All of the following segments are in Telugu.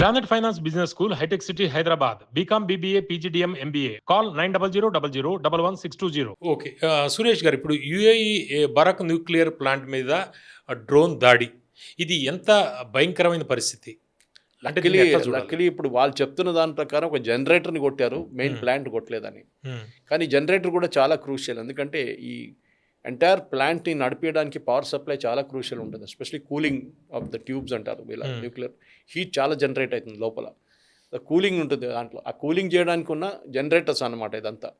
Planet Finance Business School, High-Tech City, Hyderabad. BCom, BBA, PGDM, MBA. Call 900 okay. Suresh గారు, ఇప్పుడు యుఏఈ బరక్ న్యూక్లియర్ ప్లాంట్ మీద డ్రోన్ దాడి, ఇది ఎంత భయంకరమైన పరిస్థితి? అంటే దీన్ని ఎట్లా చూడాలి? లక్కీలీ ఇప్పుడు వాళ్ళు చెప్తున్న దాని ప్రకారం ఒక జనరేటర్ని కొట్టారు, మెయిన్ ప్లాంట్ కొట్టలేదని. కానీ జనరేటర్ కూడా చాలా క్రూషియల్, ఎందుకంటే ఈ ఎంటైర్ ప్లాంట్ని నడిపించడానికి పవర్ సప్లై చాలా క్రూషియల్ ఉంటుంది. Especially cooling of the tubes అంటారు వీళ్ళ న్యూక్లియర్ హీట్ చాలా జనరేట్ అవుతుంది లోపల, కూలింగ్ ఉంటుంది దాంట్లో. ఆ కూలింగ్ చేయడానికి ఉన్న జనరేటర్స్ అన్నమాట ఇదంతా.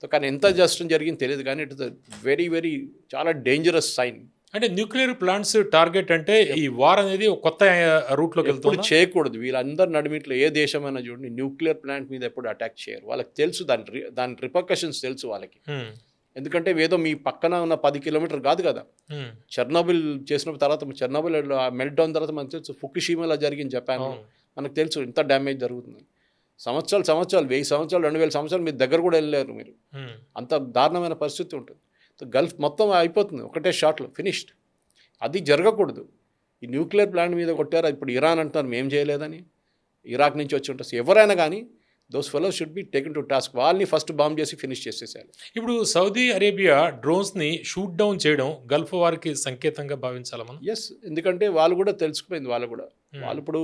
సో కానీ ఎంత జస్టం జరిగింది తెలియదు, కానీ ఇట్ ఇస్ వెరీ వెరీ చాలా డేంజరస్ సైన్. అంటే న్యూక్లియర్ ప్లాంట్స్ టార్గెట్ అంటే ఈ వార్ అనేది ఒక కొత్త రూట్లోకి వెళ్తుంది. చేయకూడదు. వీళ్ళందరి నడిమిట్లో ఏ దేశమైనా చూడండి న్యూక్లియర్ ప్లాంట్ మీద ఎప్పుడు అటాక్ చేయరు. వాళ్ళకి తెలుసు దాని రిపర్కషన్స్ తెలుసు వాళ్ళకి. ఎందుకంటే ఏదో మీ పక్కన ఉన్న 10 కిలోమీటర్ కాదు కదా. చెర్నోబిల్ చేసిన తర్వాత, చెర్నోబిల్ మెల్ట్ డౌన్ తర్వాత మనకు తెలుసు, ఫుకుషిమాలో జరిగింది జపాన్, మనకు తెలుసు ఇంత డ్యామేజ్ జరుగుతుంది. సంవత్సరాలు 1000 సంవత్సరాలు 2000 సంవత్సరాలు మీ దగ్గర కూడా వెళ్ళలేరు మీరు, అంత దారుణమైన పరిస్థితి ఉంటుంది. గల్ఫ్ మొత్తం అయిపోతుంది ఒకటే షాట్లో, ఫినిష్డ్. అది జరగకూడదు. ఈ న్యూక్లియర్ ప్లాంట్ మీద కొట్టారు. ఇప్పుడు ఇరాన్ అంటున్నారు మేము చేయలేదని, ఇరాక్ నుంచి వచ్చి ఉంటారు. ఎవరైనా కానీ those fellows should be taken to task. వాళ్ళని ఫస్ట్ బాంబ్ చేసి ఫినిష్ చేసేసారు. ఇప్పుడు సౌదీ అరేబియా డ్రోన్స్ని షూట్ డౌన్ చేయడం గల్ఫ్ వారికి సంకేతంగా భావించాలి మనం. ఎస్, ఎందుకంటే వాళ్ళు కూడా తెలిసిపోయింది. వాళ్ళు ఇప్పుడు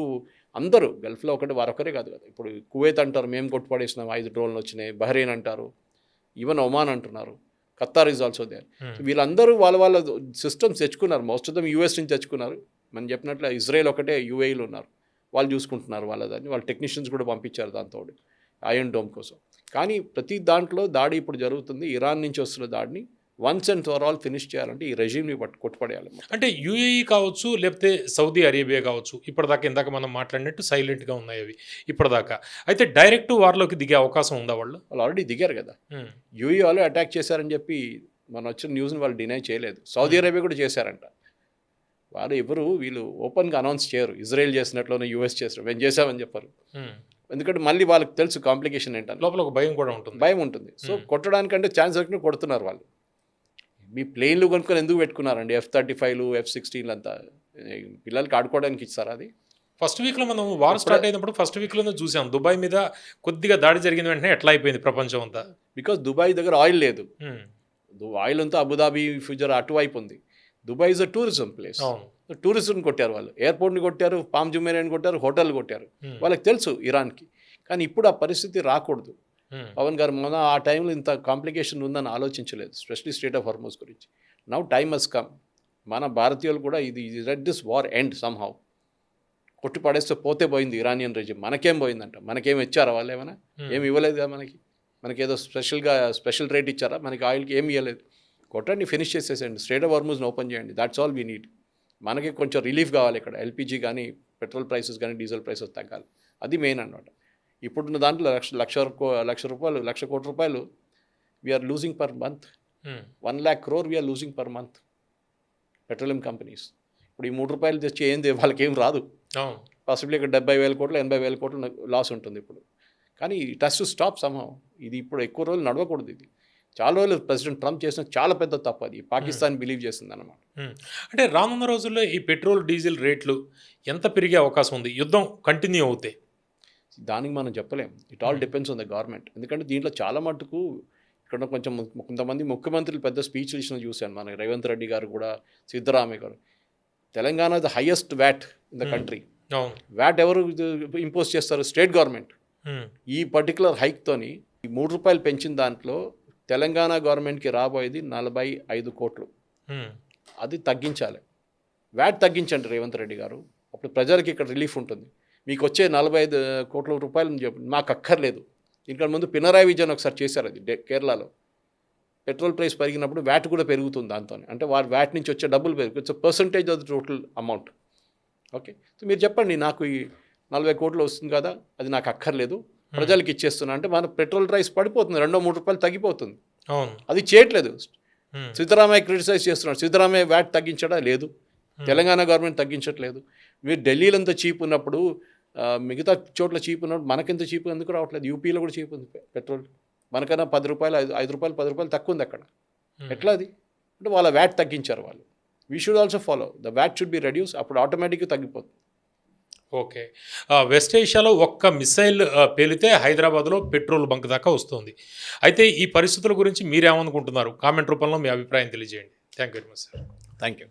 అందరూ గల్ఫ్లో వారొకరే కాదు కదా. ఇప్పుడు కువైత్ అంటారు మేము కొట్టుపడేసినాం 5 డ్రోన్లు వచ్చినాయి, బహ్రెయిన్ అంటారు, ఈవెన్ ఒమాన్ అంటున్నారు, ఖత్తార్ ఈజ్ ఆల్సో దేర్. వీళ్ళందరూ వాళ్ళ సిస్టమ్స్ తెచ్చుకున్నారు. మోస్ట్ ఆఫ్ దమ్ యూఎస్ నుంచి తెచ్చుకున్నారు. మనం చెప్పినట్లు ఇజ్రాయెల్ ఒకటే యూఏఈలో ఉన్నారు, వాళ్ళు చూసుకుంటున్నారు వాళ్ళని. వాళ్ళ టెక్నీషియన్స్ కూడా పంపించారు దాంతో ఐరన్ డోమ్ కోసం. కానీ ప్రతి దాంట్లో దాడి ఇప్పుడు జరుగుతుంది. ఇరాన్ నుంచి వస్తున్న దాడిని once and for all finish చేయాలంటే ఈ రెజీమ్ని కొట్టుపడేయాలి. అంటే యూఏఈ కావచ్చు, లేకపోతే సౌదీ అరేబియా కావచ్చు, ఇప్పటిదాకా ఇందాక మనం మాట్లాడినట్టు సైలెంట్గా ఉన్నాయి అవి ఇప్పటిదాకా. అయితే డైరెక్ట్ వార్లోకి దిగే అవకాశం ఉందా? వాళ్ళు ఆల్రెడీ దిగారు కదా. యూఏఈ వాళ్ళు అటాక్ చేశారని చెప్పి మన వచ్చిన న్యూస్ని వాళ్ళు డినై చేయలేదు. సౌదీ అరేబియా కూడా చేశారంట. వీళ్ళు ఓపెన్గా అనౌన్స్ చేయరు. ఇజ్రాయెల్ చేసినట్లోనే యూఎస్ చేస్తారు, మేము చేసామని చెప్పారు. ఎందుకంటే మళ్ళీ వాళ్ళకి తెలుసు కాంప్లికేషన్ ఏంటని. లోపల ఒక భయం కూడా ఉంటుంది, భయం ఉంటుంది. సో కొట్టడానికంటే ఛాన్స్ దొరికిన కొడుతున్నారు వాళ్ళు. మీ ప్లేన్లు కొనుక్కొని ఎందుకు పెట్టుకున్నారండి? F-35లు F-16లు అంతా పిల్లలకి ఆడుకోవడానికి ఇస్తారా? అది ఫస్ట్ వీక్లో మనం వార్ స్టార్ట్ అయినప్పుడు ఫస్ట్ వీక్లోనే చూసాం. దుబాయ్ మీద కొద్దిగా దాడి జరిగిన వెంటనే ఎట్లా అయిపోయింది ప్రపంచం అంతా. బికాస్ దుబాయ్ దగ్గర ఆయిల్ లేదు. ఆయిల్ అంతా అబుదాబి, ఫ్యూజర్ అటువైపు ఉంది. Dubai is a tourism place. Tourism కొట్టారు వాళ్ళు, ఎయిర్పోర్ట్ని కొట్టారు, పామ్ జుమేరాని కొట్టారు, హోటల్ కొట్టారు. వాళ్ళకి తెలుసు ఇరాన్కి. కానీ ఇప్పుడు ఆ పరిస్థితి రాకూడదు. పవన్ గారు మొన్న ఆ టైంలో ఇంత కాంప్లికేషన్ ఉందని ఆలోచించలేదు, స్పెషలీ స్ట్రెయిట్ ఆఫ్ హార్మోజ్ గురించి. Now time has come. మన భారతీయులు కూడా ఇది let this war end somehow. కొట్టి పడేస్తే పోతే పోయింది ఇరానియన్ రెజిమ్. మనకేం పోయిందంట? మనకేం ఇచ్చారా వాళ్ళు? ఏమైనా ఏమి ఇవ్వలేదు కదా మనకేదో స్పెషల్ రేట్ ఇచ్చారా? మనకి ఆయిల్కి ఏమి ఇవ్వలేదు. కొట్టండి, ఫినిష్ చేసేసండి, స్ట్రెయిట్ ఆఫ్ హార్మోజ్ని ఓపెన్ చేయండి. That's all we need. మనకి కొంచెం రిలీఫ్ కావాలి ఇక్కడ. ఎల్పిజి కానీ, పెట్రోల్ ప్రైసెస్ కానీ, డీజిల్ ప్రైసెస్ తగ్గాలి. అది మెయిన్ అన్నమాట. ఇప్పుడున్న దాంట్లో లక్ష కోటి రూపాయలు we're losing per month. 1 lakh crore we're losing per month petroleum companies. ఇప్పుడు ఈ ₹3 తెచ్చి ఏంది వాళ్ళకి ఏం రాదు. పాసిబుల్లీ ఇక్కడ 70,000 కోట్లు 80,000 కోట్లు లాస్ ఉంటుంది ఇప్పుడు. కానీ it has to stop somehow. ఇది ఇప్పుడు ఎక్కువ రోజులు నడవకూడదు. ఇది చాలా రోజులు ప్రెసిడెంట్ ట్రంప్ చేసిన చాలా పెద్ద తప్పు. అది పాకిస్తాన్ బిలీవ్ చేస్తుంది అన్నమాట. అంటే రానున్న రోజుల్లో ఈ పెట్రోల్ డీజిల్ రేట్లు ఎంత పెరిగే అవకాశం ఉంది యుద్ధం కంటిన్యూ అవుతే? దానికి మనం చెప్పలేం. It all depends on the government. ఎందుకంటే దీంట్లో చాలా మటుకు ఇక్కడ కొంతమంది ముఖ్యమంత్రులు పెద్ద స్పీచ్లు ఇచ్చిన చూశాను. మన రేవంత్ రెడ్డి గారు కూడా, సిద్ధరామయ్య గారు. Telangana the highest VAT in the country. VAT ఎవరు ఇంపోజ్ చేస్తారు? State government. ఈ పర్టికులర్ హైక్తోని ఈ ₹3 పెంచిన దాంట్లో తెలంగాణ గవర్నమెంట్కి రాబోయేది 45 కోట్లు. అది తగ్గించాలి. వ్యాట్ తగ్గించండి రేవంత్ రెడ్డి గారు, అప్పుడు ప్రజలకి ఇక్కడ రిలీఫ్ ఉంటుంది. మీకు వచ్చే 45 కోట్ల రూపాయలు చెప్పండి, మాకు అక్కర్లేదు. దీనికన్నా ముందు పినరాయి విజయన్ ఒకసారి చేశారు అది కేరళలో. పెట్రోల్ ప్రైస్ పెరిగినప్పుడు వ్యాట్ కూడా పెరుగుతుంది దాంతో. అంటే వారు వ్యాట్ నుంచి వచ్చే డబ్బులు it's percentage of the total amount. Okay, so మీరు చెప్పండి, నాకు ఈ 40 కోట్లు వస్తుంది కదా, అది నాకు అక్కర్లేదు, ప్రజలకు ఇచ్చేస్తున్నా అంటే మన పెట్రోల్ ప్రైస్ పడిపోతుంది, ₹2-3 తగ్గిపోతుంది. అది చేయట్లేదు. సిద్ధరామయ్య క్రిటిసైజ్ చేస్తున్నాడు. సిద్ధరామయ్య వ్యాట్ తగ్గించడా? లేదు. తెలంగాణ గవర్నమెంట్ తగ్గించట్లేదు. మీరు ఢిల్లీలో అంత చీప్ ఉన్నప్పుడు, మిగతా చోట్ల చీప్ ఉన్నప్పుడు మనకెంత చీప్ ఎందుకు రావట్లేదు? యూపీలో కూడా చీప్ ఉంది పెట్రోల్. మనకన్నా ₹10, ₹5, ₹10 తక్కువ ఉంది అక్కడ. ఎట్లా అది? అంటే వాళ్ళ వ్యాట్ తగ్గించారు వాళ్ళు. We should also follow the VAT should be reduce. అప్పుడు ఆటోమేటిక్గా తగ్గిపోతుంది. ఓకే. వెస్ట్ ఏషియాలో ఒక్క మిసైల్ పేలితే హైదరాబాద్‌లో పెట్రోల్ బంక్ దాకా వస్తుంది. అయితే ఈ పరిస్థితుల గురించి మీరేమనుకుంటున్నారు? కామెంట్ రూపంలో మీ అభిప్రాయం తెలియజేయండి. Thank you very much sir. Thank you.